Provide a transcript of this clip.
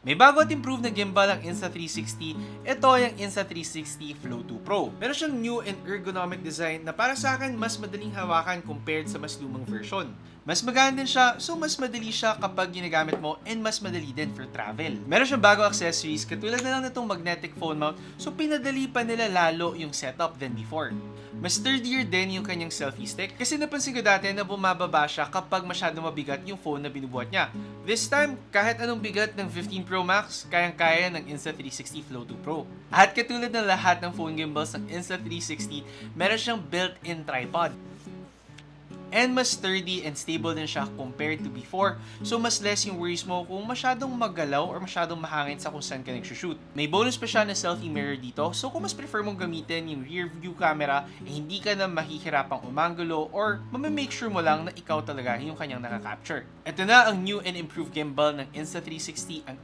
May bago at improved na gimbal ang Insta360. Ito ay ang Insta360 Flow 2 Pro. Meron siyang new and ergonomic design na para sa akin mas madaling hawakan compared sa mas lumang version. Mas magaan din siya, so mas madali siya kapag ginagamit mo and mas madali din for travel. Meron siyang bagong accessories katulad na lang nitong magnetic phone mount, so pinadali pa nila lalo yung setup than before. Mas sturdier din yung kanyang selfie stick kasi napansin ko dati na bumababa siya kapag masyadong mabigat yung phone na binubuhat niya. This time, kahit anong bigat ng 15 Pro Max, kayang-kaya ng Insta360 Flow 2 Pro. At katulad ng lahat ng phone gimbals ng Insta360, meron siyang built-in tripod. And mas sturdy and stable din siya compared to before. So mas less yung worries mo kung masyadong maggalaw or masyadong mahangin sa kung saan ka nagsushoot. May bonus pa siya na selfie mirror dito. So kung mas prefer mong gamitin yung rear view camera, hindi ka na mahihirapang umanggulo or mamamake sure mo lang na ikaw talaga yung kanyang nakakapture. Ito na ang new and improved gimbal ng Insta360, ang